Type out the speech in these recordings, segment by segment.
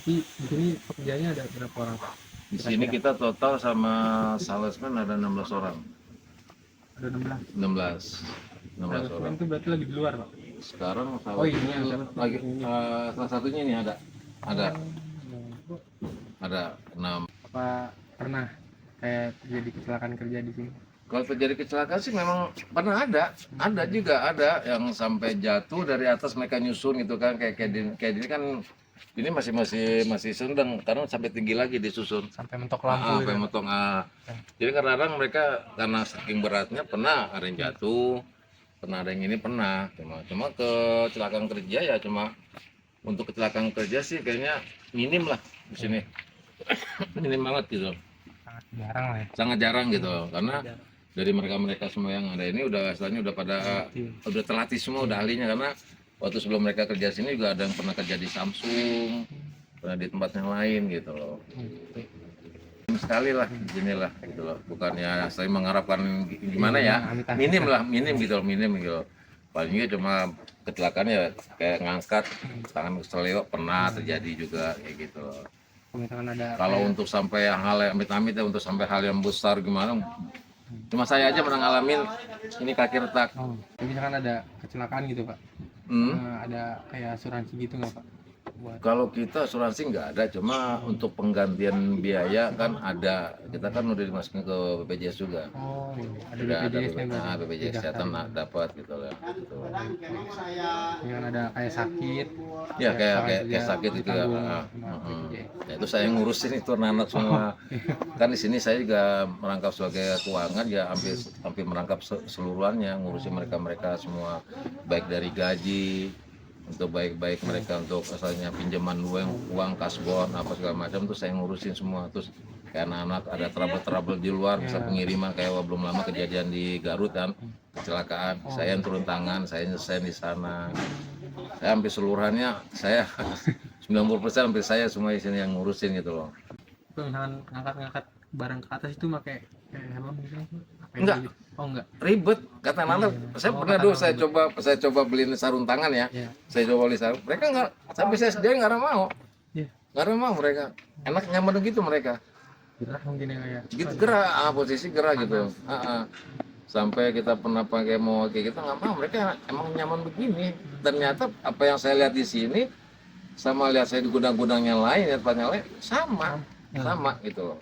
Tapi di sini pekerjaannya ada berapa orang, Pak? Di sini Kira-kira kita total sama salesman ada 16 orang. ada 16. 16. 16 Salesman orang. itu berarti lagi di luar, Pak. Sekarang Oh ini salesman yang salesman lagi ini. salah satunya ini ada ada Oh, ada 6. apa pernah kayak terjadi kecelakaan kerja di sini? Kalau terjadi kecelakaan sih memang pernah ada juga ada yang sampai jatuh dari atas mereka nyusun gitu kan kayak ini kan ini masih sedang karena sampai tinggi lagi disusun Sampai mentok lampu gitu. sampai motong jadi kadang-kadang mereka karena saking beratnya pernah ada yang jatuh, pernah ada yang ini pernah cuma kecelakaan kerja ya cuma untuk kecelakaan kerja sih kayaknya minim lah di sini. Minim banget gitu, Sangat jarang lah ya. sangat jarang gitu karena Jarang. dari mereka semua yang ada ini udah istilahnya udah pada udah terlatih semua udah ahlinya karena waktu sebelum mereka kerja sini juga ada yang pernah kerja di Samsung, pernah di tempat yang lain gitu loh. Sekali lah di sini lah gitu loh, bukannya saya mengharapkan gimana ya, minim gitu loh, minim gitu loh. Palingnya cuma kecelakaan ya kayak ngangkat tangan keseleo pernah terjadi juga kayak gitu loh. Misalkan ada Kalau untuk sampai hal yang amit-amit ya, untuk sampai hal yang besar gimana, cuma saya aja pernah ngalamin ini kaki retak. misalkan ada kecelakaan gitu, Pak. Ada kayak asuransi gitu nggak, Pak? Buat Kalau kita asuransi nggak ada, cuma untuk penggantian biaya kan ada. Kita kan udah dimasukin ke BPJS juga. ada Udah ada BPJS-nya berarti. BPJS kesehatan dapat gitu loh. Gitu. Misalkan ada kayak sakit. Ya kayak kerja, sakit itu ya. ditanggung sama BPJS. Nah, itu saya ngurusin itu anak semua. Kan di sini saya juga merangkap sebagai keuangan ya hampir merangkap seluruhannya, ngurusin mereka semua baik dari gaji untuk baik mereka untuk asalnya pinjaman uang kasbon apa segala macam tuh saya ngurusin semua. Terus kayak anak-anak ada trouble di luar bisa pengiriman kayak belum lama kejadian di Garut kan kecelakaan, saya yang turun tangan, saya nyelesain di sana. Saya hampir seluruhannya saya 90% hampir saya semua di sini yang ngurusin gitu loh. Itu misalkan ngangkat barang ke atas itu pakai helm gitu? Enggak. Gitu? Oh enggak. Ribet kata anak. Saya pernah dulu saya coba beliin sarung tangan ya. Saya coba beli sarung. Mereka nggak sampai saya sendiri nggak mau. Nggak mau mereka. Enak nyaman gitu mereka. Gerak mungkin ya kayak. Gitu gerak, posisi gerak gitu. Sampai kita pernah pakai mau kayak gitu nggak mau. Mereka emang nyaman begini. Ternyata apa yang saya lihat di sini sama lihat saya di gudang-gudang yang lain, tempat yang lain sama gitu loh.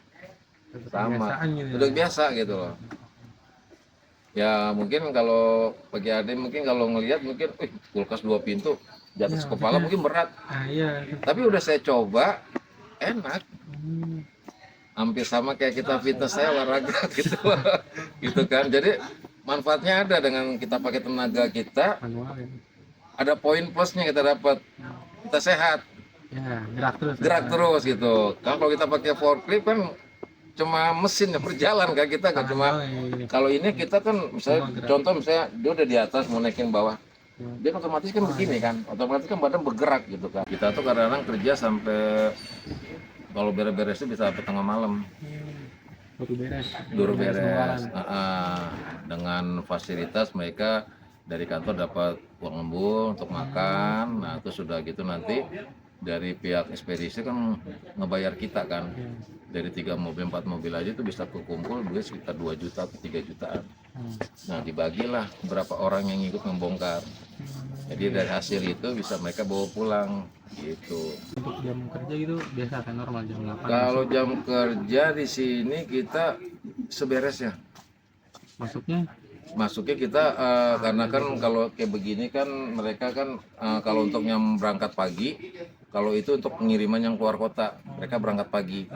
Sama. Udah biasa gitu loh. Ya mungkin kalau bagi adik mungkin kalau ngelihat mungkin kulkas 2 pintu di atas kepala mungkin berat. Tapi udah saya coba enak. Hampir sama kayak kita fitness saya olahraga gitu. Gitu kan. Jadi manfaatnya ada dengan kita pakai tenaga kita. Ada poin plusnya kita dapat. Kita sehat. Ya, gerak terus gitu. Kalau kita pakai forklift kan cuma mesin berjalan kan kita kan cuma kalau ini kita kan misalnya contoh misalnya dia udah di atas mau naikin bawah dia otomatis kan begini kan otomatis kan badan bergerak gitu kan. Kita tuh kadang-kadang kerja sampai kalau beres-beresnya bisa sampai tengah malam baru beres. Dengan fasilitas mereka dari kantor dapat uang lembur untuk makan. Nah itu sudah gitu nanti dari pihak ekspedisi kan ngebayar kita kan dari 3 mobil 4 mobil aja itu bisa kekumpul duit sekitar 2 juta atau 3 jutaan. Nah dibagilah berapa orang yang ikut membongkar. Jadi dari hasil itu bisa mereka bawa pulang gitu. Untuk jam kerja itu biasa kan normal jam 8. Kalau jam kerja di sini kita seberesnya. Masuknya kita karena kan kalau kayak begini kan mereka kan kalau untuk yang berangkat pagi, kalau itu untuk pengiriman yang keluar kota mereka berangkat pagi.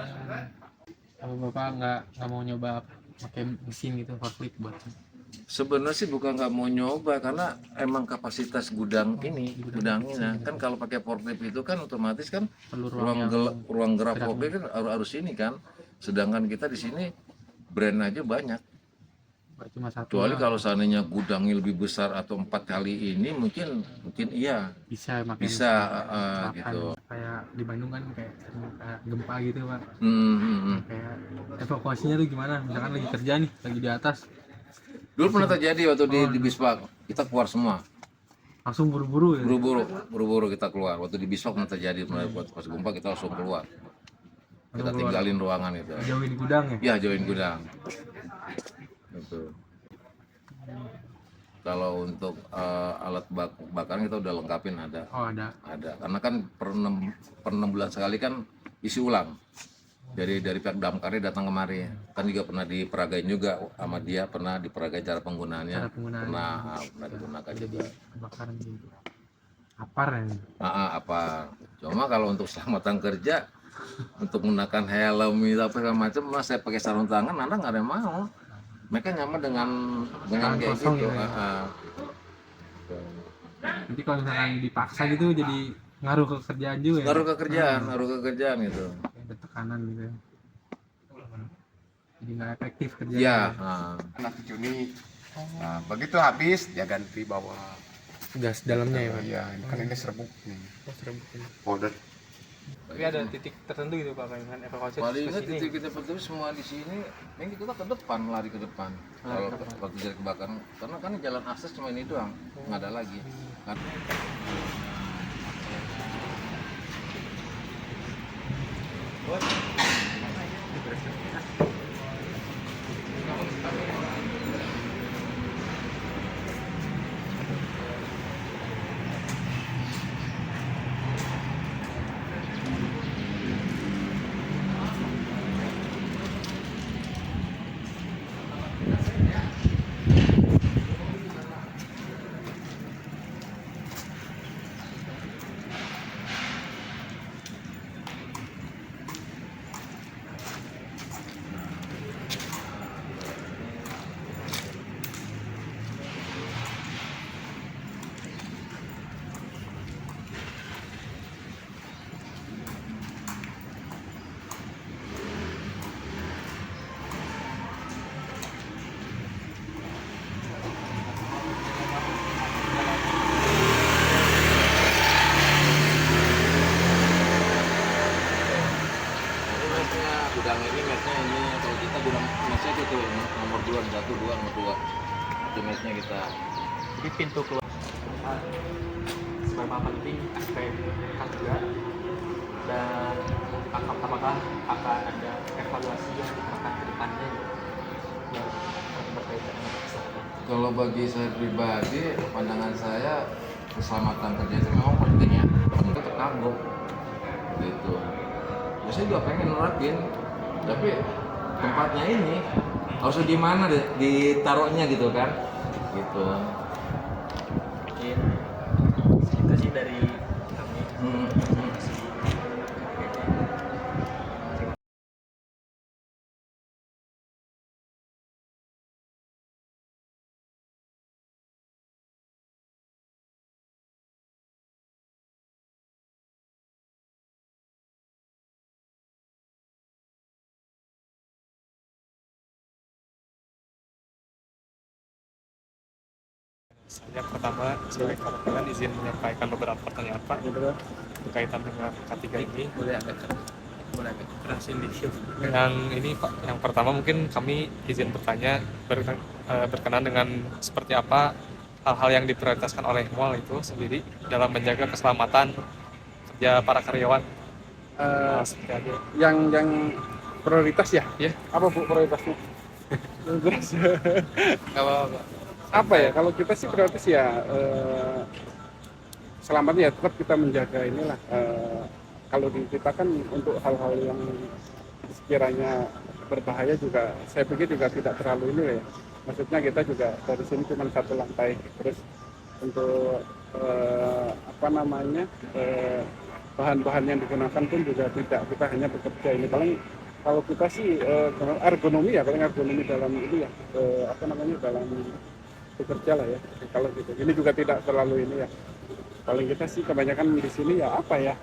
Apa Bapak nggak mau nyoba pakai mesin gitu forklift buat? Sebenarnya sih bukan nggak mau nyoba karena emang kapasitas gudangnya kan kalau pakai forklift itu kan otomatis kan ruang gerak forklift kan harus ini kan, sedangkan kita di sini brand aja banyak. Cuma satu. Kecuali kalau seandainya gudangnya lebih besar atau 4 kali ini mungkin iya bisa gitu. Kayak di Bandung kan kayak gempa gitu Pak. Kayak evakuasinya tuh gimana? Misalkan lagi kerja nih, lagi di atas. Dulu pernah terjadi waktu di Bispak kita keluar semua langsung buru-buru ya. Buru-buru kita keluar. Waktu di Bisok terjadi pas gempa kita langsung keluar. Kita tinggalin ruangan itu. Jauhin gudang ya? Ya, jauhin gudang. Gitu. Kalau untuk alat bakaran kita udah lengkapin ada. Oh ada. Karena kan per 6 bulan sekali kan isi ulang. Dari pihak damkarnya datang kemari. Kan juga pernah diperagain juga sama dia, pernah diperagain cara penggunaannya. Pernah digunakan juga. Kebakaran gitu. Apar ya? Apa? Cuma kalau untuk keselamatan kerja, untuk menggunakan helm apa segala macam, saya pakai sarung tangan, Anda nggak ada yang mau. Mereka nyaman dengan kayak gitu. Ya. Jadi kalau misalkan dipaksa gitu jadi ngaruh ke kerjaan juga ya? Ngaruh ke kerjaan gitu. Ada tekanan gitu ya. Jadi nggak efektif kerjanya. Iya. Anak Juni. Nah, begitu habis dia ganti bawa Gas dalamnya ya Pak? Iya, kan ini serbuk nih. Serbuk ini. Powder. Tapi ada titik tertentu gitu Pak, kan evakuasi Paling ke nggak sini. titik kita pertama semua di sini, ini kita ke depan, lari ke depan. Kalau waktu jadi kebakaran, karena kan jalan akses cuma ini doang, nggak ada lagi. Kan? Gudang ini matchnya ini, kalau kita gudang matchnya itu nomor 2, 1, 2, nomor 2 itu matchnya kita. Jadi pintu keluar seberapa penting aspek kerja dan apakah akan ada evaluasi yang akan ke depannya yang berkaitan dengan kesehatan? Kalau bagi saya pribadi, pandangan saya keselamatan kerja itu memang penting ya, untuk terkagum gitu. Saya juga pengen nerapin, tapi tempatnya ini harus di mana ditaruhnya gitu kan, gitu. Mungkin itu sih dari kami. Saya pertama sebagai perwakilan izin menyampaikan beberapa pertanyaan Pak berkaitan dengan K3 ini. Boleh agak keras ini. Yang ini Pak, yang pertama mungkin kami izin bertanya berkenan dengan seperti apa hal-hal yang diprioritaskan oleh mall itu sendiri dalam menjaga keselamatan kerja para karyawan. Seperti apa? Yang prioritas ya? Ya. Apa Bu prioritasnya? Kalau Apa ya? Kalau kita sih prioritas ya selamatnya ya tetap kita menjaga inilah. Kalau di kita kan untuk hal-hal yang sekiranya berbahaya juga saya pikir juga tidak terlalu ini ya. Maksudnya kita juga dari sini cuma satu lantai, terus untuk bahan-bahan yang digunakan pun juga tidak, kita hanya bekerja ini paling kalau kita sih ergonomi ya, paling ergonomi dalam ini ya dalam bekerja lah ya kalau gitu. Ini juga tidak terlalu ini ya, paling kita sih kebanyakan di sini ya apa ya,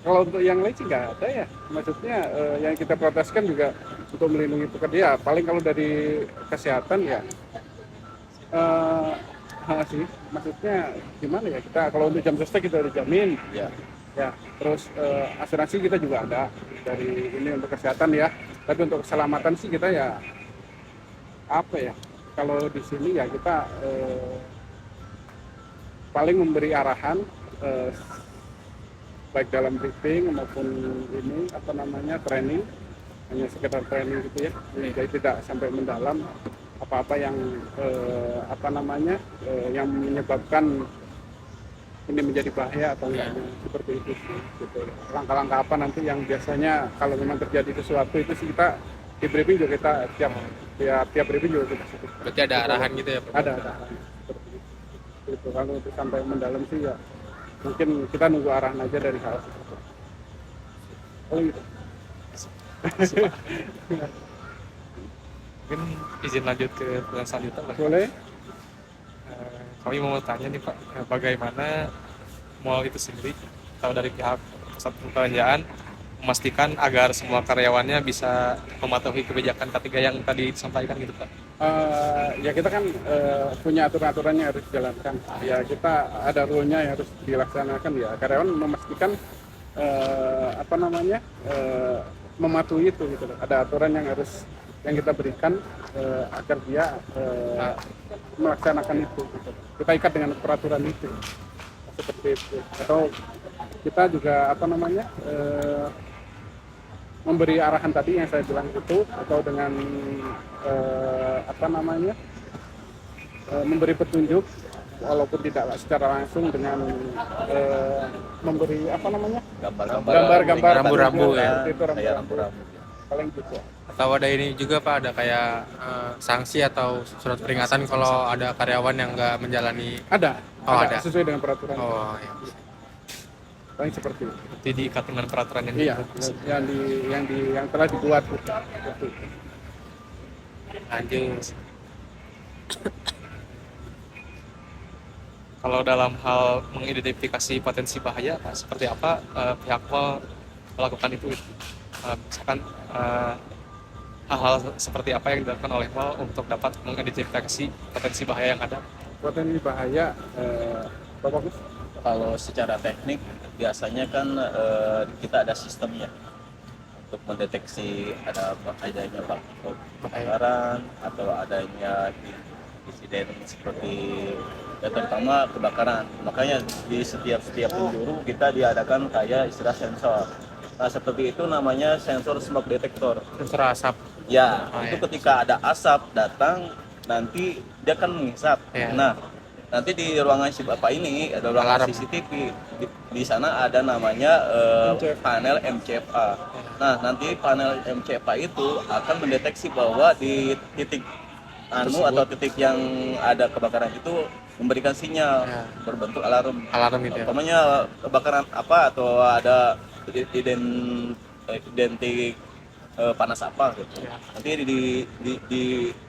kalau untuk yang lain sih nggak ada ya, maksudnya yang kita proteskan juga untuk melindungi pekerja ya, paling kalau dari kesehatan ya sih maksudnya gimana ya, kita kalau untuk jam sostek kita udah jamin ya, terus asuransi kita juga ada dari ini untuk kesehatan ya, tapi untuk keselamatan sih kita ya apa ya, kalau di sini ya kita paling memberi arahan baik dalam briefing maupun ini apa namanya training, hanya sekedar training gitu ya, jadi tidak sampai mendalam apa-apa yang apa namanya yang menyebabkan ini menjadi bahaya atau enggaknya, seperti itu sih, gitu. Langkah-langkah apa nanti yang biasanya kalau memang terjadi sesuatu itu sih kita di briefing juga kita tiap briefing juga kita sebut. Berarti ada arahan gitu ya Pak? Ada arahan seperti itu. Gitu. Kalau untuk sampai mendalam sih ya mungkin kita nunggu arahan aja dari hal itu. Oh gitu. Mungkin izin lanjut ke pertanyaan selanjutnya Pak. Boleh? Kami mau tanya nih Pak, bagaimana mall itu sendiri atau dari pihak pusat perbelanjaan memastikan agar semua karyawannya bisa mematuhi kebijakan K3 yang tadi disampaikan gitu Pak? Ya kita kan punya aturan-aturan yang harus dijalankan. Ya kita ada rule-nya yang harus dilaksanakan ya. Karyawan memastikan apa namanya mematuhi itu gitu. Ada aturan yang harus yang kita berikan agar dia melaksanakan itu. Gitu. Kita ikat dengan peraturan itu seperti itu. Atau kita juga apa namanya memberi arahan tadi yang saya bilang itu, atau dengan apa namanya memberi petunjuk walaupun tidak secara langsung dengan memberi apa namanya gambar-gambar rambu-rambu ya. itu rambu-rambu paling gitu. Atau ada ini juga Pak, ada kayak sanksi atau surat peringatan kalau ada karyawan yang nggak menjalani. Ada ada. sesuai dengan peraturan. Oh ya. Paling seperti itu. Jadi diikat dengan peraturan yang Iya, yang telah dibuat gitu. lanjut. Kalau dalam hal mengidentifikasi potensi bahaya Pak, seperti apa pihak mall melakukan itu? Misalkan hal-hal seperti apa yang dilakukan oleh mall untuk dapat mengidentifikasi potensi bahaya yang ada? Potensi bahaya, Pak Bagus? Kalau secara teknik biasanya kan kita ada sistemnya untuk mendeteksi adanya kebakaran atau adanya insiden seperti ya, terutama kebakaran. Makanya di setiap penjuru kita diadakan kayak istilah sensor. Nah seperti itu namanya sensor smoke detector. Sensor asap. Ya, Oh, itu ya. ketika ada asap datang nanti dia kan menghisap. Ya. Nah, nanti di ruangan si Bapak ini ada ruangan Alarm. CCTV. Di sana ada namanya panel MCFA. Nah, nanti panel MCFA itu akan mendeteksi bahwa di titik atau titik yang ada kebakaran itu memberikan sinyal Ya. berbentuk alarm. Alarm gitu ya. Umpamanya kebakaran apa atau ada identik panas apa gitu. Ya. Nanti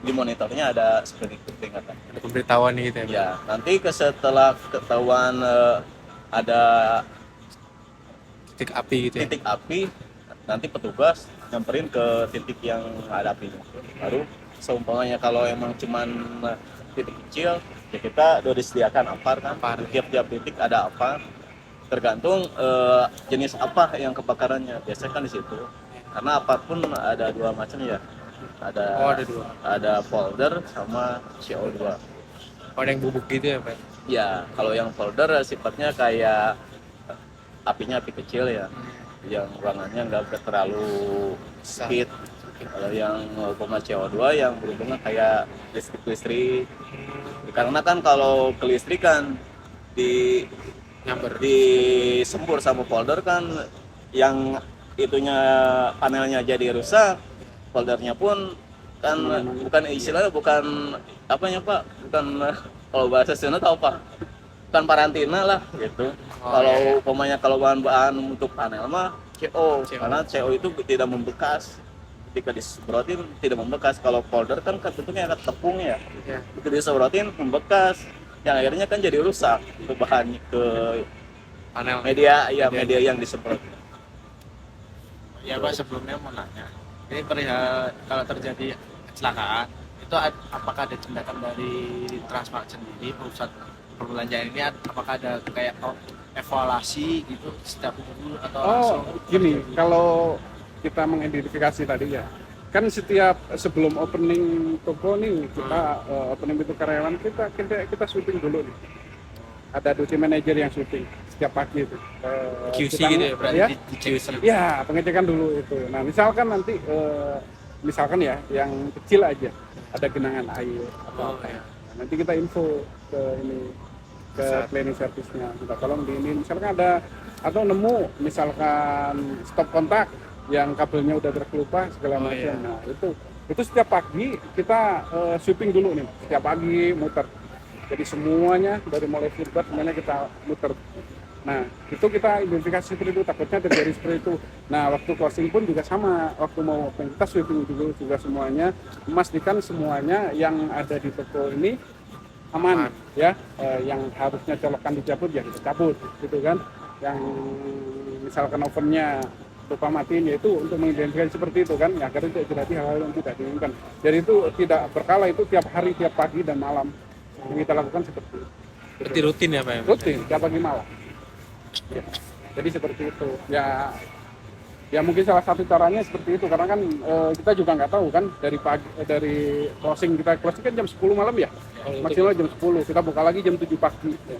di monitornya ada seperti itu peringatan. Ada pemberitahuan gitu ya. Ya, nanti setelah ketahuan ada Titik api gitu ya. titik api, nanti petugas nyamperin ke titik yang ada apinya. Baru seumpamanya kalau emang cuman titik kecil, ya kita udah disediakan apar kan. Apar. Di tiap titik ada apar. Tergantung jenis apa yang kebakarannya. Biasanya kan di situ. Karena apar pun ada dua macam ya. Ada Oh, ada dua. Ada folder sama CO2. Oh, ada yang bubuk gitu ya Pak? Ya, kalau yang folder sifatnya kayak apinya api kecil ya, yang ruangannya nggak terlalu heat. Kalau yang umpama CO2 yang berhubungan kayak listrik. Karena kan kalau kelistrikan di Nyamber. disembur sama folder kan yang itunya panelnya jadi rusak, foldernya pun kan bukan istilahnya bukan apanya Pak, bukan kalau bahasa Sunda tahu Pak, bukan karantina lah gitu. Kalau umpamanya kalau bahan-bahan untuk panel mah CO, karena CO itu tidak membekas, ketika disemprotin tidak membekas. Kalau folder kan bentuknya kayak tepung ya, Ya. begitu disemprotin membekas, yang akhirnya kan jadi rusak ke bahan ke Panel. media yang disemprot. Ya Pak, sebelumnya mau nanya, ini perihal kalau terjadi kecelakaan itu apakah ada tindakan dari Transmart sendiri, pusat perbelanjaan ini, apakah ada kayak evaluasi gitu setiap minggu atau langsung? Gini, kalau kita mengidentifikasi tadi ya, kan setiap sebelum opening toko nih kita opening pintu karyawan kita syuting dulu nih. ada duty manager yang syuting setiap pagi itu. QC Kita- gitu ya berarti ya, di QC. ya pengecekan dulu itu. Nah misalkan nanti misalkan ya yang kecil aja ada genangan air atau Oh, apa. iya. Nah, nanti kita info ke ini ke cleaning service-nya, kita tolong di ini misalkan ada atau nemu misalkan stop kontak yang kabelnya udah berkelupas segala Oh, macam. iya. Nah itu setiap pagi kita sweeping dulu nih, setiap pagi muter. Jadi semuanya dari mulai feedback semuanya kita muter. Nah itu kita identifikasi seperti itu, takutnya terjadi seperti itu. Nah waktu closing pun juga sama, waktu mau open kita sweeping dulu juga semuanya, memastikan semuanya yang ada di toko ini aman ya. Yang harusnya colokan dicabut ya kita cabut gitu kan. Yang misalkan ovennya lupa matiin, yaitu untuk mengidentifikasi seperti itu kan, ya, agar tidak terjadi hal-hal yang tidak diinginkan. Jadi itu tidak berkala, itu tiap hari, tiap pagi dan malam yang kita lakukan seperti itu. Berarti rutin ya Pak ya? Rutin tiap pagi malam. Ya. Jadi seperti itu. Ya mungkin salah satu caranya seperti itu, karena kan kita juga nggak tahu kan dari pagi dari closing kan jam 10 malam ya, maksimal jam 10, kita buka lagi jam 7 pagi. Ya.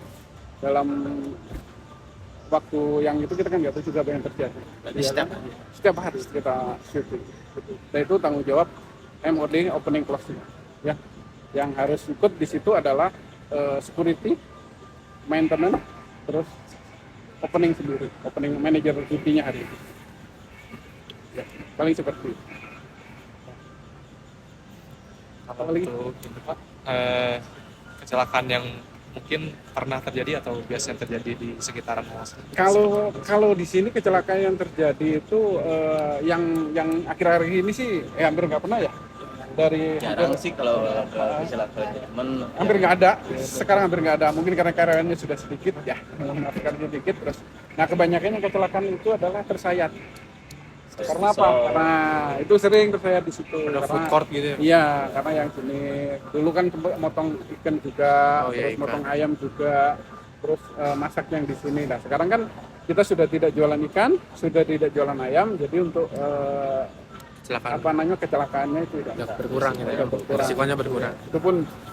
Dalam waktu yang itu kita kan nggak tahu juga apa yang terjadi. Berarti Ya, setiap kan? Setiap hari kita syuting. Dan itu tanggung jawab MOD opening closing. Ya, yang harus ikut di situ adalah security, maintenance, terus opening sendiri, opening manager duty-nya hari itu. Ya, paling seperti itu. Kalau Apalagi? untuk ini, Pak, kecelakaan yang mungkin pernah terjadi atau biasanya terjadi di sekitaran mall sendiri? Kalau di sini kecelakaan yang terjadi itu yang akhir-akhir ini sih hampir nggak pernah ya. Dari Jarang sih kalau ada kecelakaan, cuman hampir nggak ada. Sekarang hampir nggak ada. Mungkin karena karyawannya sudah sedikit ya, karyawannya sedikit terus. Nah kebanyakan yang kecelakaan itu adalah tersayat. Karena apa? Karena itu sering tersayat di situ. Ada Karena- food court gitu ya? Iya, karena yang sini dulu kan motong ikan juga, Oh, iya, terus ikan. motong ayam juga, terus masak yang di sini. Nah sekarang kan kita sudah tidak jualan ikan, sudah tidak jualan ayam, jadi untuk Kecelakaan apa namanya kecelakaannya itu udah tidak berkurang gitu ya? udah berkurang. Risikonya berkurang.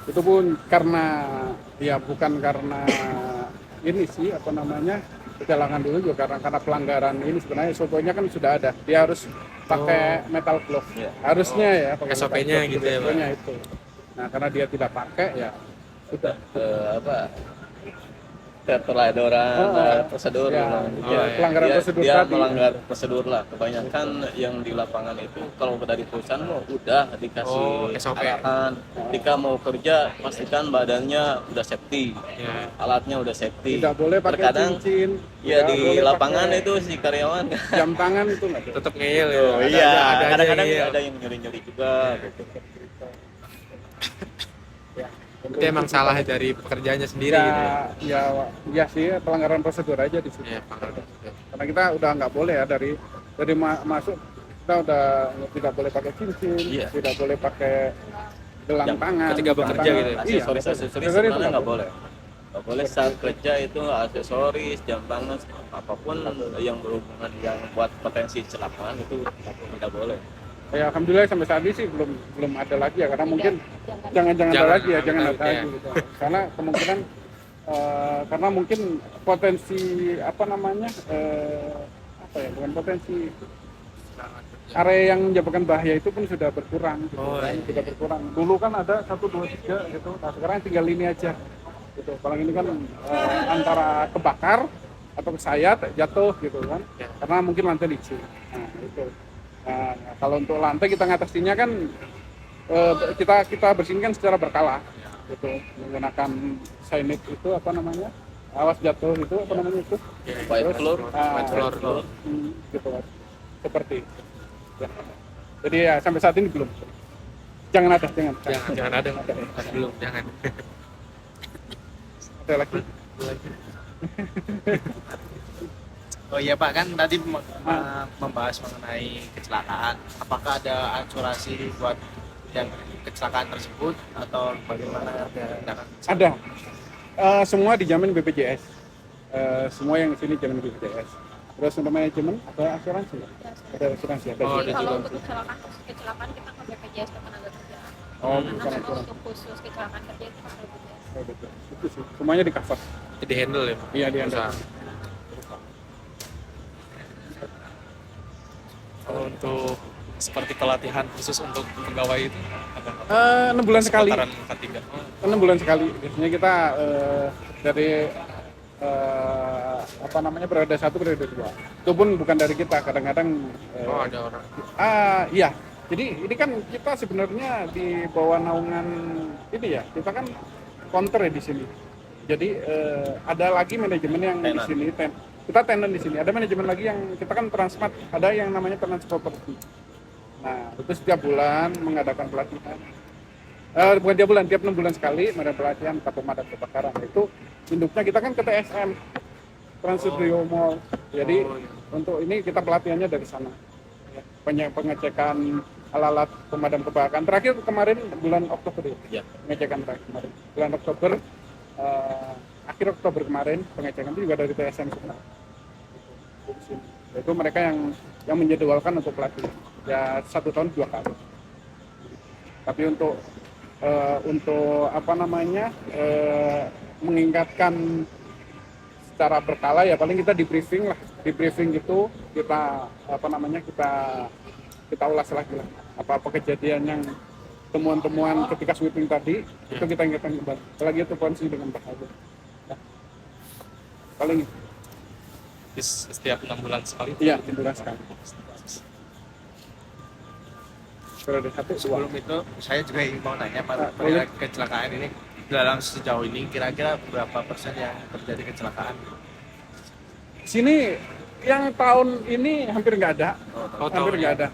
Itu pun karena ya bukan karena ini sih apa namanya kecelakaan dulu juga karena pelanggaran ini sebenarnya SOP-nya kan sudah ada, dia harus pakai metal glove, Iya. harusnya ya pakai metal SOP-nya glove, gitu ya, Pak? SOP-nya itu. Nah karena dia tidak pakai ya sudah. keteladoran prosedur Ya, lah. ya, pelanggaran prosedur dia tadi. melanggar prosedur lah. Kebanyakan yang di lapangan itu kalau dari perusahaan mau udah dikasih SOP. arahan, ketika mau kerja pastikan badannya udah safety, Ya. alatnya udah safety. Tidak boleh pakai Terkadang cincin. ya tidak di boleh lapangan pakai itu si karyawan jam tangan itu nggak boleh. Tetap ngeyel ya? oh, iya, Ada aja kadang-kadang ngeyel. ada yang nyuri-nyuri juga gitu. Itu emang salah dari pekerjaannya sendiri Ya, gitu ya? ya sih pelanggaran prosedur aja di situ. Ya, pelanggaran. Karena kita udah nggak boleh ya dari masuk kita udah tidak boleh pakai cincin, Iya. tidak boleh pakai gelang Jam tangan. ketika bekerja tangan. gitu ya? Iya, Aksesoris aksesoris itu sebenarnya nggak boleh. Nggak boleh saat kerja itu aksesoris, jam tangan, apapun yang berhubungan yang buat potensi kecelakaan itu tidak boleh. Ya alhamdulillah sampai saat ini sih belum ada lagi ya, karena mungkin jangan ada Jangan, lagi ya, jangan jangan, ada ya. lagi gitu. Karena kemungkinan karena mungkin potensi apa namanya apa ya, bukan potensi area yang menyebabkan bahaya itu pun sudah berkurang gitu, Oh, kan, iya. sudah berkurang. Dulu kan ada 1, 2, 3 gitu. Nah, sekarang tinggal ini aja. Gitu. Kalau ini kan antara kebakar atau kesayat, jatuh gitu kan. Ya. Karena mungkin lantai licin. Nah, itu. Nah, kalau untuk lantai kita ngatasinya kan kita bersihkan secara berkala gitu, menggunakan cyanide itu apa namanya, awas jatuh itu apa namanya itu, White floor, white floor. gitu seperti itu. Ya. Jadi ya sampai saat ini belum, jangan Jangan ada. Belum, jangan. ada lagi. Oh iya Pak, kan tadi membahas mengenai kecelakaan. Apakah ada asuransi buat yang kecelakaan tersebut atau bagaimana tindakan? Ada. Semua dijamin BPJS. Semua yang sini jamin BPJS. Terus untuk manajemen ada asuransi. Ada asuransi. Ada. Oh, Jadi ada kalau juga. untuk kecelakaan kita ke BPJS Ketenagakerjaan. Oh, Karena bukan memang asuransi. untuk khusus kecelakaan kerja itu pakai BPJS. Oh, betul. Itu sih. Semuanya di cover. di handle ya Pak? Iya, di handle. Perusahaan. Kalau untuk seperti pelatihan khusus untuk pegawai itu ada nggak? 6 bulan sekali. Seputaran K3. 6 bulan sekali. Biasanya kita dari apa namanya periode 1 periode 2. Itu pun bukan dari kita, kadang-kadang Oh, ada orang. iya. Jadi ini kan kita sebenarnya di bawah naungan ini ya. Kita kan counter ya di sini. Jadi ada lagi manajemen yang di Tenant. sini kita tenant di sini. Ada manajemen lagi yang kita kan transmart, ada yang namanya tenant property. Nah, itu setiap bulan mengadakan pelatihan. Bukan tiap bulan, tiap 6 bulan sekali ada pelatihan ke pemadam kebakaran. Itu induknya kita kan ke TSM, Trans Studio Mall. Jadi untuk ini kita pelatihannya dari sana. Pengecekan alat-alat pemadam kebakaran. Terakhir kemarin bulan Oktober ya. Ya. Pengecekan terakhir kemarin. Bulan Oktober, akhir Oktober kemarin pengecekan itu juga dari TSM semua. Itu mereka yang menjadwalkan untuk pelatihan. Ya 1 tahun 2 kali. Tapi untuk apa namanya mengingatkan secara berkala ya paling kita di briefing lah. Di briefing itu kita apa namanya kita ulas lagi lah apa kejadian yang temuan-temuan ketika sweeping tadi itu kita ingatkan kembali. Apalagi itu kondisi dengan bahaya. Ya. Paling Di setiap 6 bulan sekali. iya 6 bulan sekali. Periode 1 Sebelum itu saya juga ingin mau nanya Pak, boleh. kecelakaan ini dalam sejauh ini kira-kira berapa persen yang terjadi kecelakaan? Sini yang tahun ini hampir nggak ada, hampir nggak ada.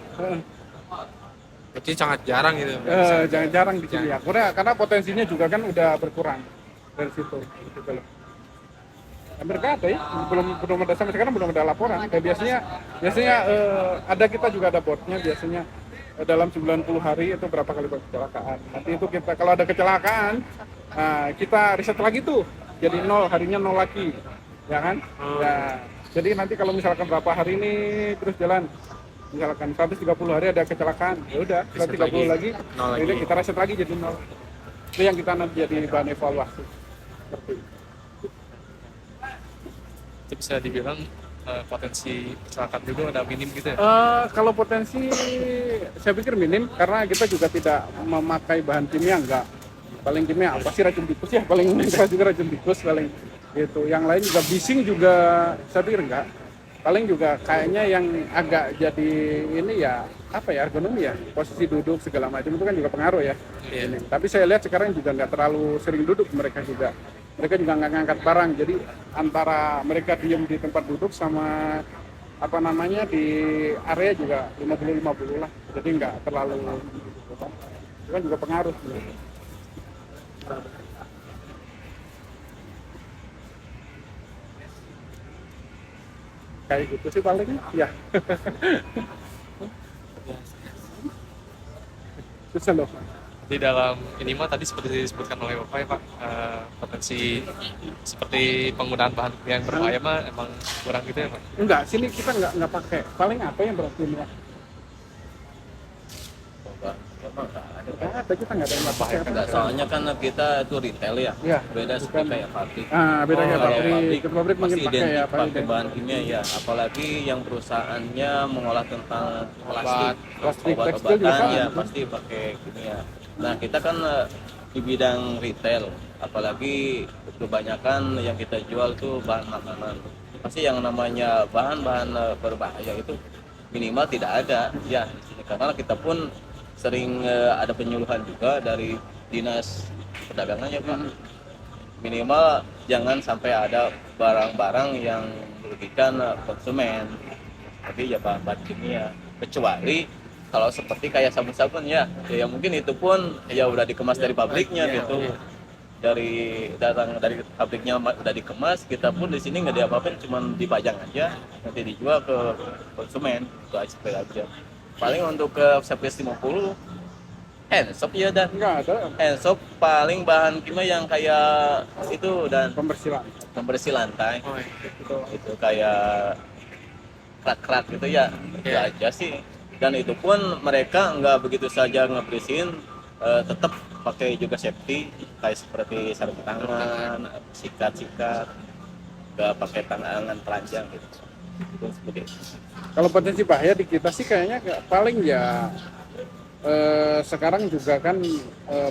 Berarti sangat jarang gitu. Jarang di sini ya, karena potensinya juga kan udah berkurang dari situ. Gitu loh. Hampir nggak ada ya, belum ada sampai sekarang belum ada laporan. Kayak biasanya ada kita juga ada boardnya biasanya dalam 90 hari itu berapa kali kecelakaan. Nanti itu kita kalau ada kecelakaan, kita riset lagi tuh, jadi 0 harinya 0 lagi, ya kan? Ya, jadi nanti kalau misalkan berapa hari ini terus jalan, misalkan 130 hari ada kecelakaan, ya udah 130 lagi, ini kita riset lagi jadi 0. Itu yang kita nanti jadi bahan evaluasi. Seperti itu. Itu bisa dibilang potensi kecelakaan juga ada minim gitu ya. Kalau potensi saya pikir minim karena kita juga tidak memakai bahan kimia, enggak. Paling kimia apa sih racun tikus ya, paling keras juga racun tikus paling gitu. Yang lain juga bising juga saya pikir enggak. Paling juga kayaknya yang agak jadi ini ya apa ya ergonomi ya, posisi duduk segala macam itu kan juga pengaruh ya. Iya. Ini. Tapi saya lihat sekarang juga nggak terlalu sering duduk mereka juga nggak ngangkat barang, jadi antara mereka diem di tempat duduk sama apa namanya di area juga 50-50 lah, jadi nggak terlalu itu kan juga pengaruh. Kayak gitu sih paling ya. Susah loh. Di dalam ini mah tadi seperti disebutkan oleh Bapak ya Pak, potensi seperti penggunaan bahan kimia yang berbahaya mah emang kurang gitu ya Pak. Enggak, sini kita nggak pakai. Paling apa yang berkimia? Nggak ada, kita nggak ada yang pakai. Enggak, soalnya kan kita itu retail ya, Iya, beda bukan. seperti kayak pabrik. Beda kayak Kalau pabrik. Ke pabrik mungkin masih pakai ya, identik pakai paling bahan kimia ya, apalagi yang perusahaannya mengolah tentang plastik, plastik, tekstil juga obat-obatan ya sama. pasti pakai kimia. Nah kita kan di bidang retail, apalagi kebanyakan yang kita jual tuh bahan makanan. Pasti yang namanya bahan-bahan berbahaya itu minimal tidak ada ya di sini. Karena kita pun sering ada penyuluhan juga dari dinas perdagangannya Pak. Minimal jangan sampai ada barang-barang yang merugikan konsumen. Tapi ya bahan kimia, kecuali kalau seperti kayak sabun-sabun ya mungkin itu pun ya udah dikemas dari pabriknya gitu. Datang dari pabriknya udah dikemas, kita pun di sini nggak diapa-apain, cuma dipajang aja, nanti dijual ke konsumen, itu aja. Paling untuk ke Sepres 50 handsoap ya dan Nggak ada handsoap paling bahan kimia yang kayak itu dan pembersih lantai Oh, iya. itu kayak kerat-kerat gitu ya itu Iya. aja sih. Dan itu pun mereka nggak begitu saja ngebersihin, tetap pakai juga safety kayak seperti sarung tangan, sikat-sikat, nggak pakai tangan telanjang gitu. Itu seperti itu. Kalau potensi bahaya di kita sih kayaknya paling ya sekarang juga kan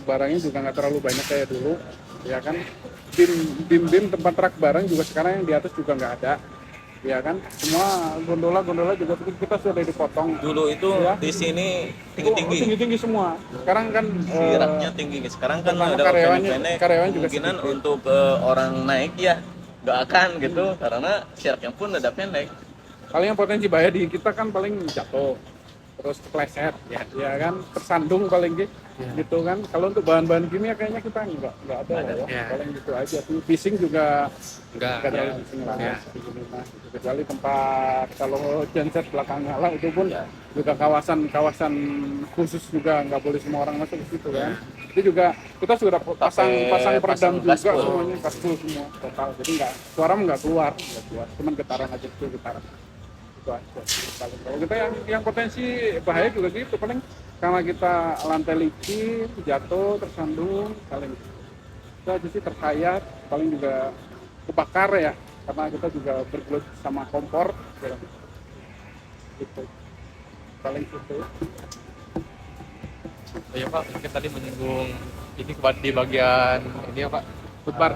barangnya juga nggak terlalu banyak kayak dulu, ya kan. Bim tempat rak barang juga sekarang yang di atas juga nggak ada, ya kan. Semua gondola juga kita sudah dipotong. Dulu itu Ya. di sini tinggi-tinggi, Tinggi semua. Sekarang kan raknya tinggi. Sekarang kan karena ada karyawan juga kemungkinan sedikit. untuk orang naik ya nggak akan gitu karena siraknya pun ada pendek. paling yang potensi bahaya di kita kan paling jatuh, terus kepleset, ya kan, tersandung paling gitu kan. Kalau untuk bahan-bahan kimia kayaknya kita nggak ada lah ya. Ya. Paling gitu aja. Fishing juga Enggak. nggak terlalu fishing lah. Ya. Gitu. Kecuali tempat kalau genset belakang nyala itu pun juga kawasan khusus juga nggak boleh semua orang masuk ke situ kan. Itu juga kita sudah pasang peredam juga gaspol. semuanya, gaspol semua total. Jadi suara nggak keluar, cuman getaran aja tuh getaran. Itu aja. Kalau kita yang potensi bahaya juga gitu paling karena kita lantai licin, jatuh, tersandung, paling itu aja sih, tersayat, paling juga kebakar ya karena kita juga bergelut sama kompor gitu. Paling gitu. Oh ya Pak, mungkin tadi menyinggung ini di bagian ini ya Pak, Food bar.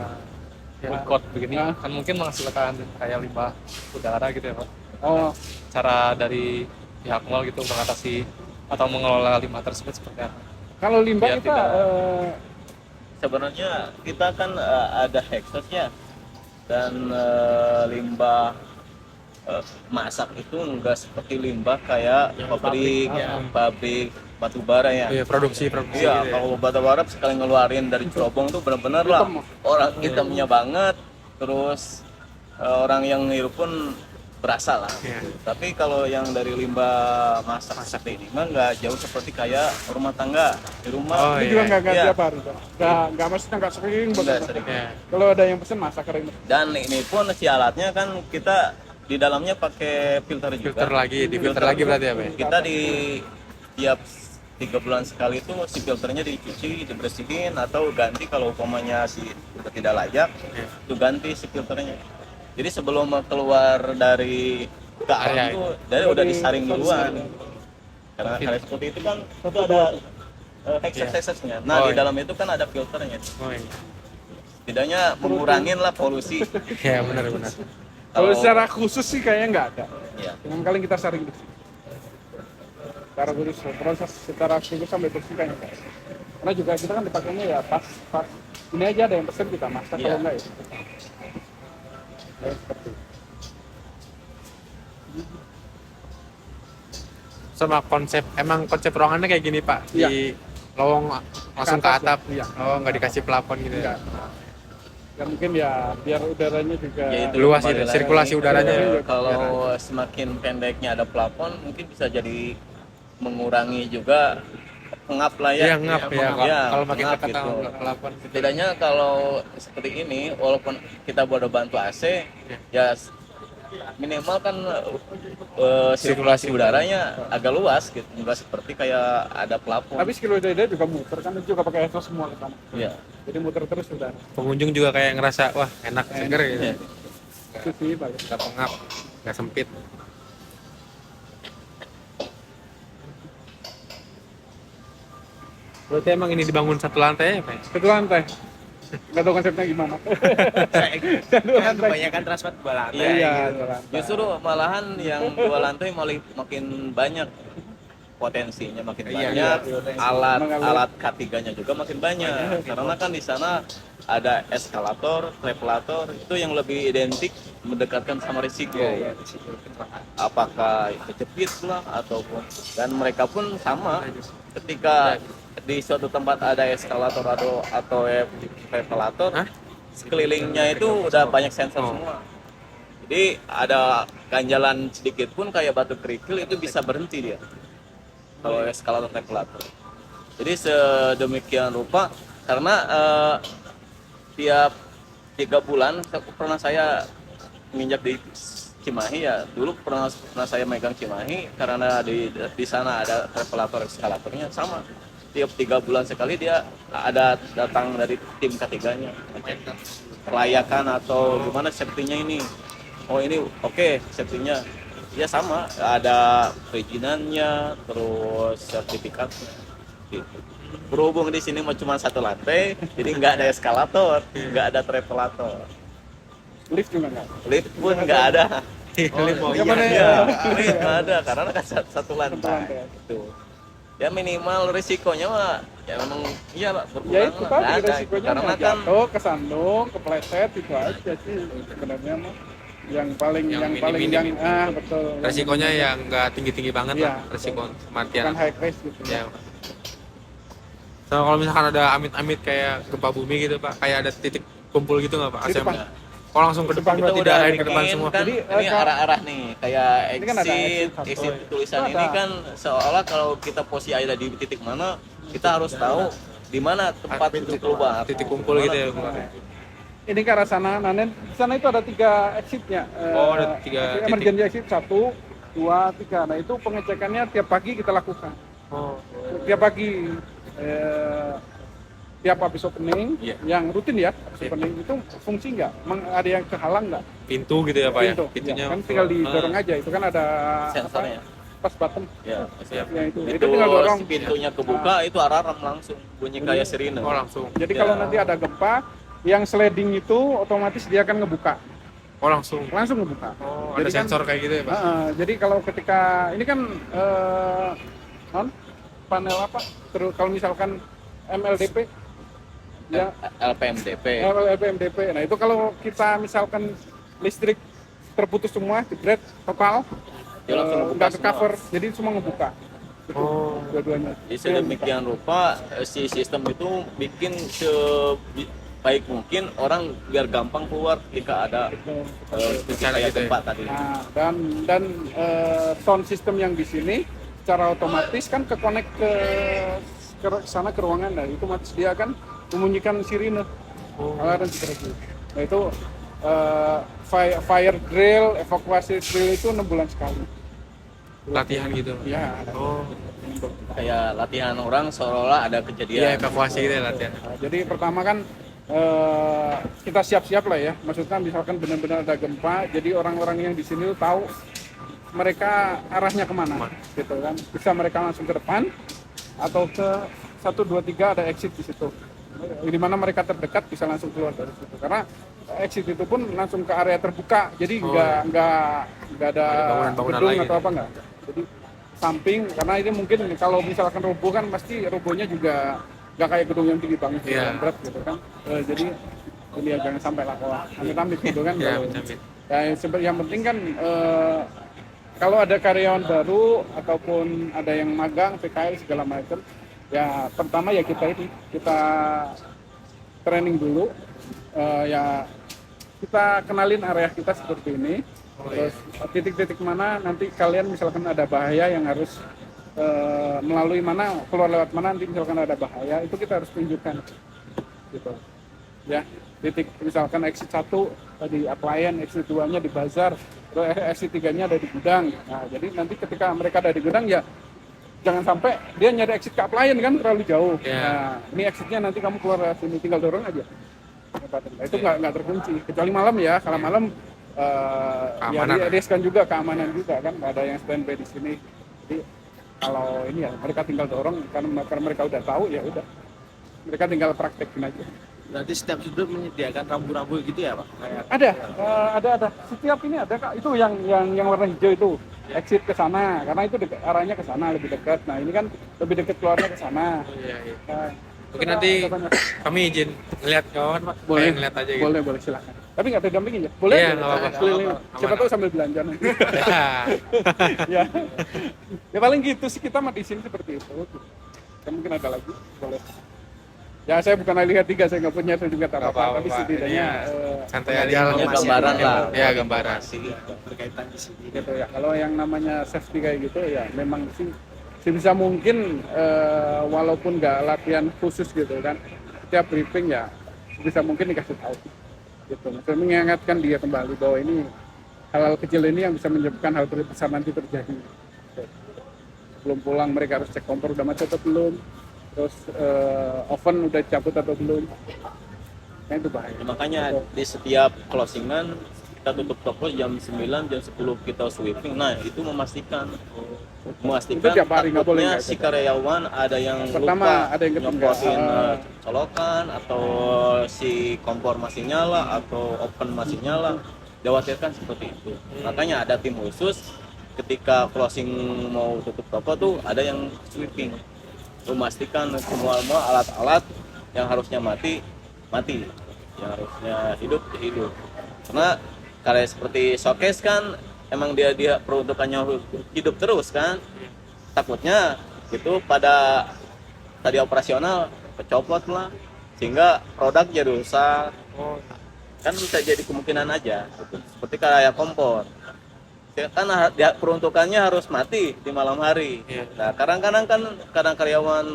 food court begini, Ya. kan mungkin menghasilkan kayak limbah udara gitu ya Pak. Oh, Cara dari pihak mall gitu mengatasi atau mengelola limbah tersebut seperti apa? kalau limbah Biar kita tidak- Sebenarnya kita kan ada hexos ya dan limbah masak itu enggak seperti limbah kayak pabrik batu bara ya. Iya, produksi Iya, gitu ya. kalau batu bara sekali ngeluarin dari cerobong tuh benar-benar lah orang hitamnya banget, terus orang yang ngirup pun berasa lah. Iya. Tapi kalau yang dari limbah masak seperti ini mah nggak jauh seperti kayak rumah tangga di rumah. Oh, itu iya. juga nggak Iya. tiap hari, nggak maksudnya nggak sering Nggak buat sering. Ya. kalau ada yang pesen masak kering. Dan ini pun si alatnya kan kita di dalamnya pakai filter juga. Filter lagi, di filter lagi berarti ya Pak? Kita di tiap 3 bulan sekali itu si filternya dicuci, dibersihin atau ganti kalau umpamanya si udah tidak layak, Iya. itu ganti si filternya. Jadi sebelum keluar dari ke Area alam tuh dari udah disaring duluan. Karena kayak seperti itu kan itu ada hexes-hexesnya. Nah, Oh, di iya. dalam itu kan ada filternya. Oh iya. Setidaknya mengurangin lah polusi. Ya benar-benar. Kalau secara khusus sih kayaknya nggak ada. Iya. Yang kali kita saring di sini. Secara khusus, proses secara khusus sampai bersih kayaknya nggak ada. Karena juga kita kan dipakainya ya pas ini aja ada yang pesen kita masak, Iya. kalau enggak ya. Kayak seperti itu. Sama emang konsep ruangannya kayak gini Pak, di lowong langsung ke atas, atap. iya. Oh, nggak dikasih plafon gitu ya? Enggak. Ya mungkin ya biar udaranya juga Ya, itu Luas kembali gitu, lagi. sirkulasi udaranya ya. Kalau semakin pendeknya ada plafon mungkin bisa jadi mengurangi juga pengap lah ya. Iya, ngap ya. Iya, Kalau makin pengap dekat gitu. sama plafon. Setidaknya kalau seperti ini walaupun kita buat bantu AC ya minimal kan sirkulasi udaranya agak luas gitu, enggak seperti kayak ada plafon. tapi skill dia juga muter kan, itu juga pakai exhaust semua ke sana. Iya. Jadi muter terus udah. Pengunjung juga kayak ngerasa, wah enak, seger gitu. Iya. Itu sih paling. Nggak pengap, nggak sempit. Berarti emang ini dibangun satu lantai ya Pak? Satu lantai. Nggak tahu konsepnya gimana. Satu Kan lantai. kebanyakan transport dua lantai. Iya, gitu. satu lantai. Justru malahan yang 2 lantai makin banyak potensinya makin banyak, alat K3-nya juga makin banyak. Karena kan di sana ada eskalator, trepalator, itu yang lebih identik mendekatkan sama risiko. Apakah kejepit lah ataupun, dan mereka pun sama ketika di suatu tempat ada eskalator atau trepalator, sekelilingnya itu udah banyak sensor semua. Jadi ada ganjalan sedikit pun kayak batu kerikil itu bisa berhenti dia kalau eskalator trepalator. Jadi sedemikian rupa karena tiap 3 bulan pernah saya menginjak di Cimahi ya, dulu pernah saya megang Cimahi karena di sana ada trepalator eskalatornya sama. tiap 3 bulan sekali dia ada datang dari tim ketiganya ngecek kelayakan atau gimana safety-nya ini. Oh ini oke, safety-nya. Ya sama, ada perizinannya, terus sertifikatnya. Gitu. Berhubung di sini cuma 1 lantai, jadi nggak ada eskalator, nggak ada travelator. Lift juga nggak? Lift pun nggak ada. Oh, Iya, lift nggak ada karena kan satu lantai. lantai. Gitu. Ya minimal risikonya mah ya memang iya Pak, berkurang Ya itu lah. tadi Nggak ada, resikonya karena mah kan jatuh, kesandung, kepleset itu aja sih sebenarnya mah. Yang paling minim-minim. betul. Resikonya yang nggak tinggi-tinggi banget Iya, lah, resiko kematian. Bukan high risk gitu. Ya. So, kalau misalkan ada amit-amit kayak gempa bumi gitu Pak, kayak ada titik kumpul gitu nggak Pak? Di depan. Oh langsung ke depan Kita berarti udah diarahin ke depan bikin semua. kan Jadi, ini kalau- arah-arah nih kayak Ini kan ada exit exit satu. tulisan Itu ini ada. kan seolah kalau kita posisi ada di titik mana kita harus tahu di mana tempat untuk keluar Titik kumpul gitu ya. Ini ke arah sana, nah di sana itu ada 3 exitnya. Oh, ada 3 titik. Emergency exit 1, 2, 3. Nah itu pengecekannya tiap pagi kita lakukan. Oh. Tiap pagi, tiap habis opening, Iya. yang rutin ya, habis opening itu fungsi nggak? Ada yang kehalang nggak? Pintu gitu ya Pak ya. Pintu. Pintunya. Ya, kan tinggal didorong aja, itu kan ada sensornya pas button. ya siap. Ya, itu Itu tinggal dorong. si pintunya kebuka itu alarm langsung bunyi kayak sirine. Oh langsung. Jadi Ya. kalau nanti ada gempa, yang sliding itu otomatis dia akan ngebuka, Oh langsung. langsung ngebuka. Oh, Jadi ada sensor kayak gitu ya Pak. Jadi kalau ketika ini kan panel apa? Terus kalau misalkan MLDP, ya LPMDP. LPMDP. Nah itu kalau kita misalkan listrik terputus semua, jebret total, Dia langsung ngebuka nggak ke semua. cover, jadi semua ngebuka. Oh. Dua-duanya. Jadi sedemikian rupa si sistem itu bikin sebaik mungkin orang biar gampang keluar ketika ada Bencana kayak gitu ya. gempa tadi. Nah, dan sound system yang di sini secara otomatis kan ke sana ke ruangan, dan itu otomatis dia akan membunyikan sirine, alarm seperti itu. Nah itu fire drill, evakuasi drill itu 6 bulan sekali. Latihan gitu. Ya. Oh. Kayak latihan orang seolah-olah ada Iya kejadian. evakuasi gitu ya latihan. Nah, jadi pertama kan kita siap-siap lah ya. Maksudnya misalkan benar-benar ada gempa, jadi orang-orang yang di sini tuh tahu mereka arahnya kemana, gitu kan. Bisa mereka langsung ke depan atau ke 1, 2, 3 ada exit di situ. Di mana mereka terdekat bisa langsung keluar dari situ. Karena exit itu pun langsung ke area terbuka, jadi nggak ada bangunan-bangunan gedung lagi. atau apa nggak. Jadi samping, karena ini mungkin kalau misalkan roboh kan pasti robohnya juga nggak kayak gedung yang tinggi banget, Iya. yang berat gitu kan. Jadi ini ya jangan sampai lah kalau amit-amit gitu kan. Iya, Kalau- amit-amit. Ya, yang penting kan kalau ada karyawan baru ataupun ada yang magang, PKL segala macam, ya pertama ya kita training dulu, ya kita kenalin area kita seperti ini. Terus titik-titik mana nanti kalian misalkan ada bahaya yang harus melalui mana, keluar lewat mana, nanti misalkan ada bahaya itu kita harus tunjukkan gitu ya. Titik misalkan exit 1 di appliance, exit 2 nya di bazar, terus exit 3 nya ada di gudang. Nah jadi nanti ketika mereka ada di gudang ya jangan sampai dia nyari exit ke appliance kan terlalu jauh. Yeah. Nah ini exitnya nanti kamu keluar lewat sini, tinggal dorong aja. Nah, itu nggak terkunci kecuali malam ya. Kalau malam ya Keamanan. riskan juga, keamanan juga kan, nggak ada yang standby di sini. Jadi kalau ini ya mereka tinggal dorong karena mereka udah tahu ya udah, mereka tinggal praktekin aja. Berarti setiap sudut menyediakan rambu-rambu gitu ya Pak? Kayak Ada setiap ini ada Kak, itu yang warna hijau itu exit ke sana karena itu arahnya ke sana lebih dekat. Nah ini kan lebih dekat keluarnya ke sana. Oh, iya, iya. Nah, Mungkin nanti kami izin ngeliat kawan Pak. boleh Kayak ngeliat aja gitu. boleh silakan, tapi nggak didampingin ya, boleh Iya, aja, nggak apa-apa. keliling. Aman. Siapa tahu sambil belanja nanti. Ya ya paling gitu sih, kita mah di sini seperti itu. Kan mungkin ada lagi, boleh. Ya saya bukan ahli tiga, saya nggak punya sertifikat Nggak apa-apa, tapi apa-apa. setidaknya Santai aja lah. Ya, gambaran lah. Ya gambaran. berkaitan di sini. gitu ya. Kalau yang namanya safety kayak gitu ya memang sih sebisa mungkin walaupun nggak latihan khusus gitu kan, setiap briefing ya sebisa mungkin dikasih tahu gitu. Maksudnya mengingatkan dia kembali bahwa ini hal-hal kecil ini yang bisa menyebabkan hal besar nanti terjadi. Belum pulang mereka harus cek kompor udah macet atau belum, terus oven udah cabut atau belum, nah itu bahaya. Makanya di setiap closingan kita tutup toko jam 9, jam 10 kita sweeping. Nah, itu memastikan Itu tiap hari nggak boleh, takutnya nggak si karyawan ada yang Pertama, lupa ada yang ketinggalan. nyopotin colokan atau si kompor masih nyala atau oven masih nyala. Dikhawatirkan seperti itu. Makanya ada tim khusus ketika closing mau tutup toko tuh ada yang sweeping, memastikan semua alat-alat yang harusnya mati, yang harusnya hidup, karena kayak seperti showcase kan emang dia peruntukannya hidup terus kan, takutnya itu pada tadi operasional kecopot lah sehingga produk jadi rusak. Kan bisa jadi kemungkinan aja gitu. Seperti kayak kompor kan peruntukannya harus mati di malam hari. Nah, kadang-kadang karyawan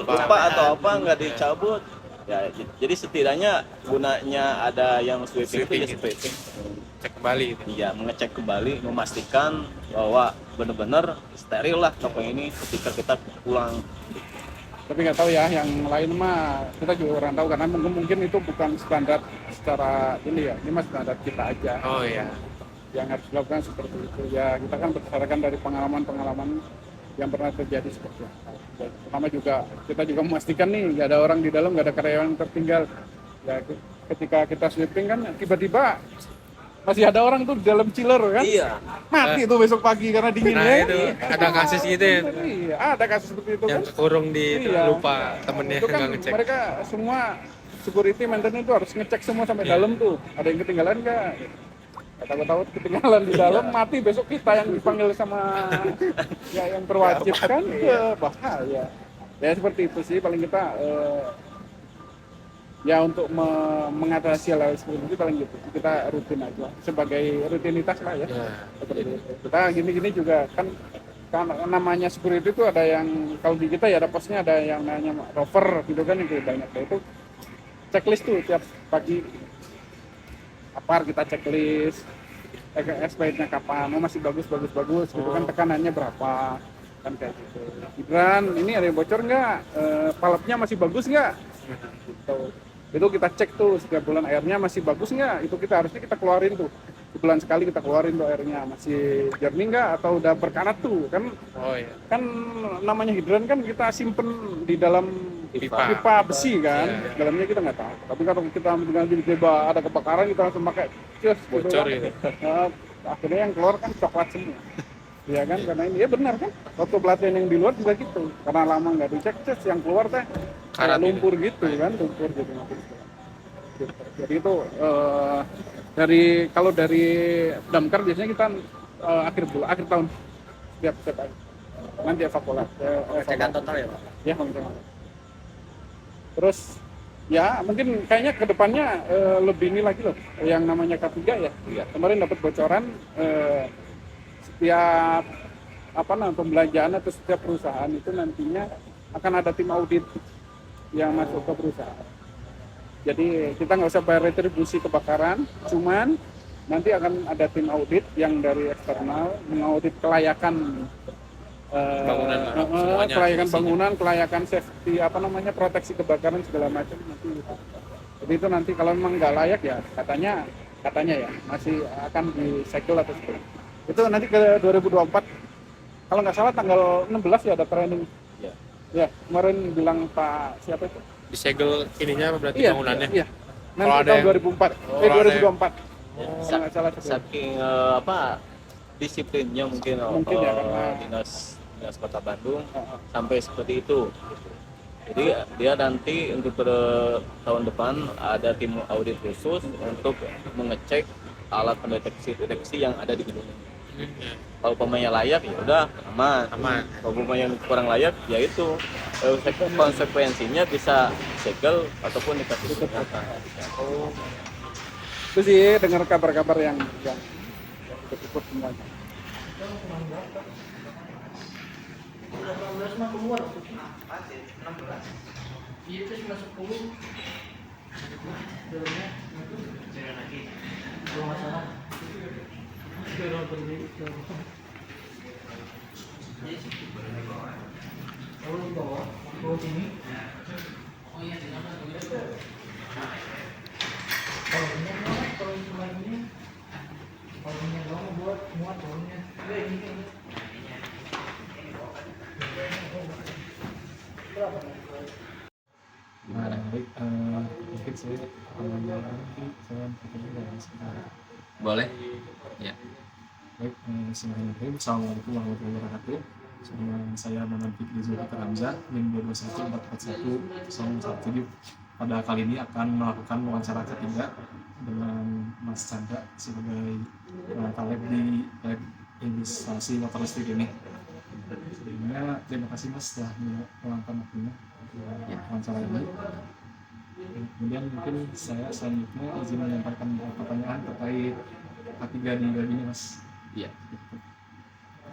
lupa atau apa nggak dicabut ya, jadi setidaknya gunanya ada yang sweeping itu ya sweeping, Cek kembali gitu. iya, mengecek kembali, memastikan bahwa benar-benar steril lah toko ini ketika kita pulang. Tapi nggak tahu ya, yang lain mah kita juga kurang tahu karena mungkin itu bukan standar secara ini ya, ini mah standar kita aja. Oh iya. Yang harus dilakukan seperti itu ya, kita kan berdasarkan dari pengalaman yang pernah terjadi seperti itu. Pertama juga kita juga memastikan nih nggak ada orang di dalam, nggak ada karyawan yang tertinggal ya. Ketika kita sweeping kan tiba-tiba masih ada orang tuh di dalam chiller kan, Iya, mati tuh besok pagi karena dingin Nah ya. itu ada kasus gitu ya, Iya, ada kasus seperti itu yang kan. kekurung di Iya. lupa temennya Itu kan nggak ngecek. mereka semua security maintenance itu harus ngecek semua sampai dalam tuh, ada yang ketinggalan nggak, tahu ketinggalan di dalam mati besok kita yang dipanggil sama ya yang berwajib kan, ya bahaya ya. Seperti itu sih paling kita ya untuk mengatasi hal seperti itu paling gitu kita rutin aja sebagai rutinitas lah ya. Seperti itu. Kita gini-gini juga kan namanya security itu ada yang kalau di kita ya ada posnya, ada yang namanya rover gitu kan, yang banyak itu checklist tuh tiap pagi apar kita checklist expirednya kapan, masih bagus gitu kan, tekanannya berapa kan kayak gitu. Gibran ini ada yang bocor nggak, paletnya masih bagus nggak gitu. Itu kita cek tuh setiap bulan airnya masih bagus nggak, itu harusnya kita keluarin tuh sebulan sekali, kita keluarin tuh airnya masih jernih nggak atau udah berkarat tuh kan. Oh iya. Kan namanya hidran kan kita simpen di dalam pipa besi kan, dalamnya kita nggak tahu. Tapi kalau kita dengan tiba-tiba ada kebakaran kita langsung pakai cus Bocor gitu. gitu. Nah, akhirnya yang keluar kan coklat semua. Iya kan, karena ini ya benar kan. Waktu pelatihan yang di luar juga gitu, karena lama nggak dicek, cus yang keluar teh Karat lumpur gitu kan, lumpur gitu. Jadi itu kalau dari damkar biasanya kita akhir tahun setiap hari nanti Pengecekan total ya Pak? ya, pengecekan. Terus ya mungkin kayaknya kedepannya lebih ini lagi loh yang namanya K3 ya. Kemarin dapat bocoran setiap pembelanjaan atau setiap perusahaan itu nantinya akan ada tim audit yang masuk ke perusahaan. Jadi kita nggak usah bayar retribusi kebakaran, cuman nanti akan ada tim audit yang dari eksternal mengaudit kelayakan Bangunan, semuanya, kelayakan fungsinya. bangunan, kelayakan safety proteksi kebakaran segala macam nanti. Jadi itu nanti kalau memang nggak layak ya katanya ya masih akan disegel atau seperti itu. Itu nanti ke 2024 kalau nggak salah tanggal 16 ya ada training. Ya kemarin bilang Pak siapa itu? Disegel ininya berarti Iya, bangunannya. iya. Nanti Kalau ada tahun yang- 2004. kalau ada yang- 2024. Kalau nggak salah sebelum. Saking disiplinnya mungkin Ya, karena dinas Kota Bandung sampai seperti itu. Jadi dia nanti untuk tahun depan ada tim audit khusus untuk mengecek alat pendeteksi yang ada di gedung. Kalau pemainnya layak ya udah aman. Kalau pemainnya kurang layak ya itu konsekuensinya bisa segel ataupun dikasih peringatan. Itu sih dengar kabar-kabar yang ikut semuanya. Baik, mungkin saya nanti saya bertanya dari sekarang. Boleh? Ya. Baik, Bismillahirrahmanirrahim. Assalamualaikum warahmatullahi wabarakatuh. Saya Muhammad Fikri Zulfikar Hamzah, NIM 221441017. Pada kali ini akan melakukan wawancara ketiga dengan Mas Chandra sebagai taleb di lab instalasi motor listrik ini. Sebelumnya terima kasih Mas telah meluangkan waktunya untuk wawancara ini. Kemudian mungkin saya selanjutnya izin menyampaikan beberapa pertanyaan terkait K3 di lab ini Mas. Iya.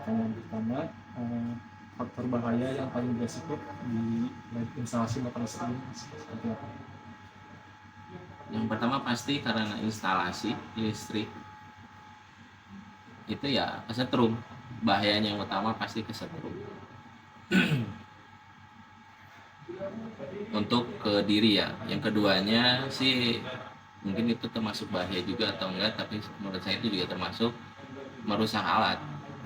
Pertanyaan pertama, faktor bahaya yang paling beresiko di lab instalasi motor listrik ini seperti apa? Yang pertama pasti karena instalasi listrik itu ya kesetrum. Bahayanya yang utama pasti kesetrum. Untuk ke diri ya. Yang keduanya sih mungkin itu termasuk bahaya juga atau enggak, tapi menurut saya itu juga termasuk merusak alat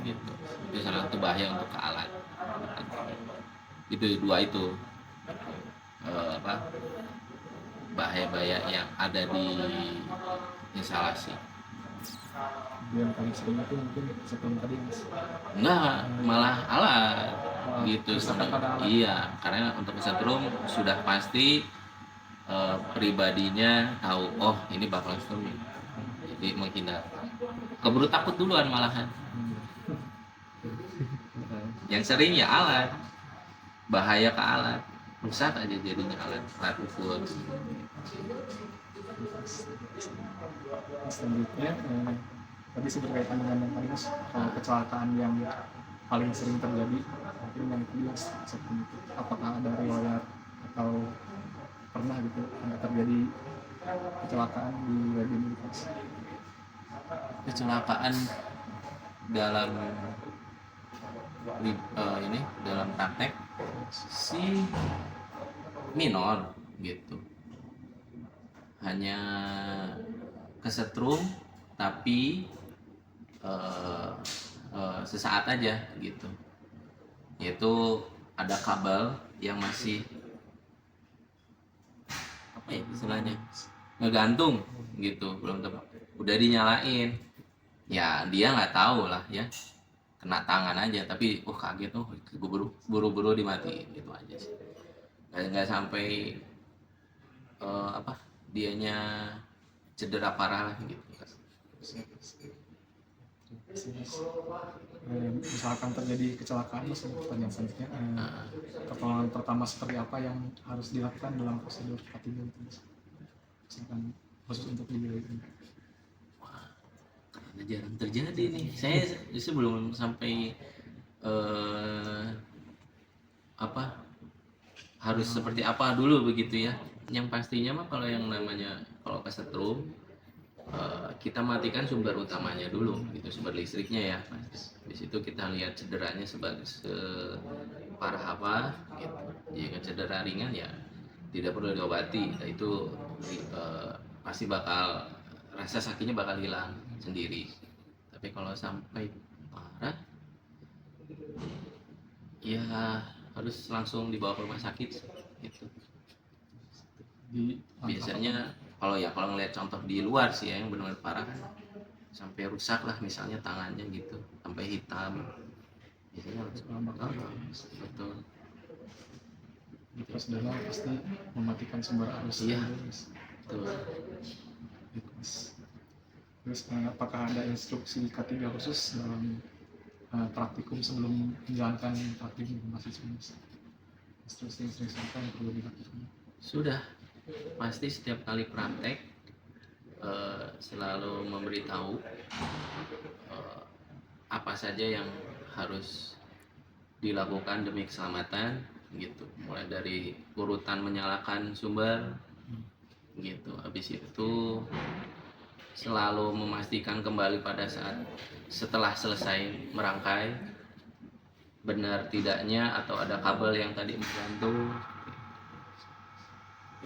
gitu. Itu salah satu bahaya untuk ke alat. Itu dua itu bahaya-bahaya yang ada di instalasi. Yang paling sering itu mungkin seperti tadi Mas. Enggak, malah alat gitu Kerusakan pada alat. Iya, karena untuk kesetrum sudah pasti pribadinya tahu, oh ini bakal setrum, jadi menghindar, keburu takut duluan malahan. Yang sering ya alat, bahaya ke alat, rusak aja jadinya alat ukur. Selanjutnya, tadi sih berkaitan dengan yang tadi Mas, kalau kecelakaan yang paling sering terjadi, mungkin yang tadi Mas seperti itu, apakah ada riwayat atau pernah gitu ada terjadi kecelakaan di lab ini Mas? Kecelakaan dalam dalam praktek sih minor gitu, hanya kesetrum tapi sesaat aja gitu, yaitu ada kabel yang masih apa ya istilahnya ngegantung gitu, belum udah dinyalain ya dia nggak tahu lah ya, kena tangan aja tapi kaget tuh buru-buru dimatiin gitu aja sih, nggak sampai dianya cedera parah lah gitu. Misalkan terjadi kecelakaan Mas, pertanyaan selanjutnya, pertolongan pertama seperti apa yang harus dilakukan dalam prosedur K3 itu Mas? Misalkan khusus untuk di lab ini. Karena jarang terjadi nih, saya belum sampai harus seperti apa dulu begitu ya. Yang pastinya mah kalau yang namanya kalau kesetrum kita matikan sumber utamanya dulu gitu, sumber listriknya ya. Di situ kita lihat cederanya sebagai separah apa gitu. Jika cedera ringan ya tidak perlu diobati, itu pasti bakal rasa sakitnya bakal hilang sendiri. Tapi kalau sampai parah ya harus langsung dibawa ke rumah sakit gitu. Biasanya kalau ngelihat contoh di luar sih ya, yang benar-benar parah kan sampai rusak lah misalnya tangannya gitu, sampai hitam, biasanya harus betul. Terus dalam pasti mematikan sumber arus. Iya, betul. Terus apakah ada instruksi K3 khusus dalam praktikum sebelum menjalankan praktikum mahasiswa? Instruksi-instruksi apa yang perlu dilakukan? Sudah pasti setiap kali praktek selalu memberitahu apa saja yang harus dilakukan demi keselamatan gitu, mulai dari urutan menyalakan sumber gitu, habis itu selalu memastikan kembali pada saat setelah selesai merangkai benar tidaknya atau ada kabel yang tadi menggantung.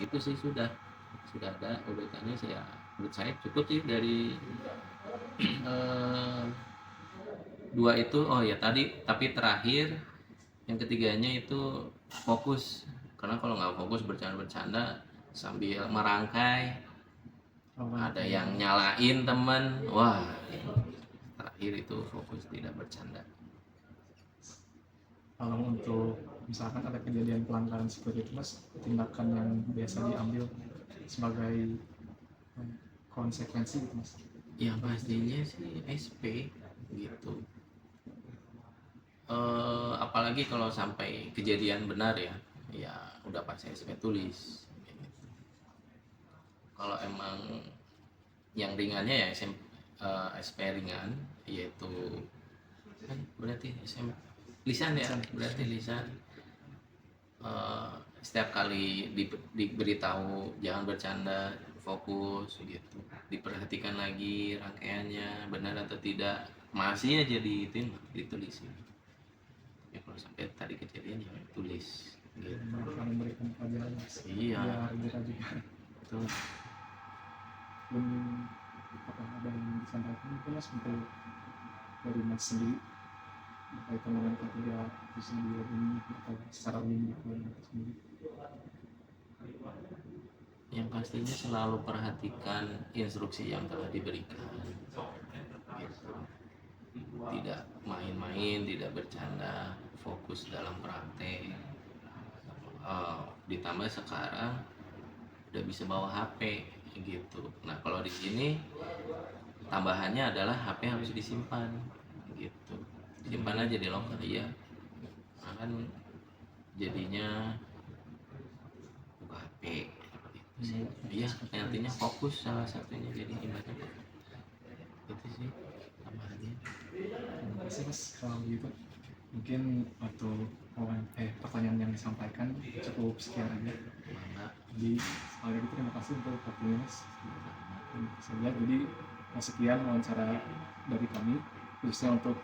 Itu sih sudah ada UBK-nya. Menurut saya cukup sih dari dua itu. Oh ya tadi, tapi terakhir yang ketiganya itu fokus, karena kalau nggak fokus bercanda-bercanda sambil merangkai, ada yang nyalain teman, wah terakhir itu fokus tidak bercanda. Kalau untuk misalkan ada kejadian pelanggaran seperti itu Mas, tindakan yang biasa diambil sebagai konsekuensi gitu Mas? Yang pastinya sih SP gitu. Apalagi kalau sampai kejadian benar ya udah pasti SP tulis gitu. Kalau emang yang ringannya ya SP ringan, yaitu kan berarti lisan ya, berarti lisan. Setiap kali diberitahu jangan bercanda, fokus gitu, diperhatikan lagi rangkaiannya benar atau tidak, masih aja ditulisin. Ya kalau sampai tadi kejadian ya tulis gitu. Memberikan pelajaran Mas. Iya. Biar kita juga Betul. belum apakah ada yang disampaikan mungkin Mas untuk dari Mas sendiri berkaitan dengan kerja itu sendiri ini atau secara umum gitu sendiri? Yang pastinya selalu perhatikan instruksi yang telah diberikan gitu. Tidak main-main, tidak bercanda, fokus dalam praktek. Ditambah sekarang udah bisa bawa HP gitu. Nah kalau di sini tambahannya adalah HP harus disimpan gitu, simpan aja di loker ya. Nah, kan jadinya buka HP gitu sih. Iya, nantinya fokus salah satunya, jadi ibadah itu sih tambahannya. Terima kasih Mas. Kalau gitu mungkin waktu pertanyaan yang disampaikan cukup sekian aja. Jadi sekali lagi terima kasih untuk waktunya Mas. Jadi sekian wawancara dari kami khususnya untuk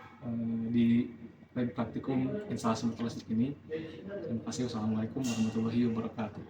di lab praktikum instalasi motor listrik ini. Terima kasih. Wassalamualaikum warahmatullahi wabarakatuh.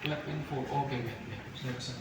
Lab info, oke, saya bisa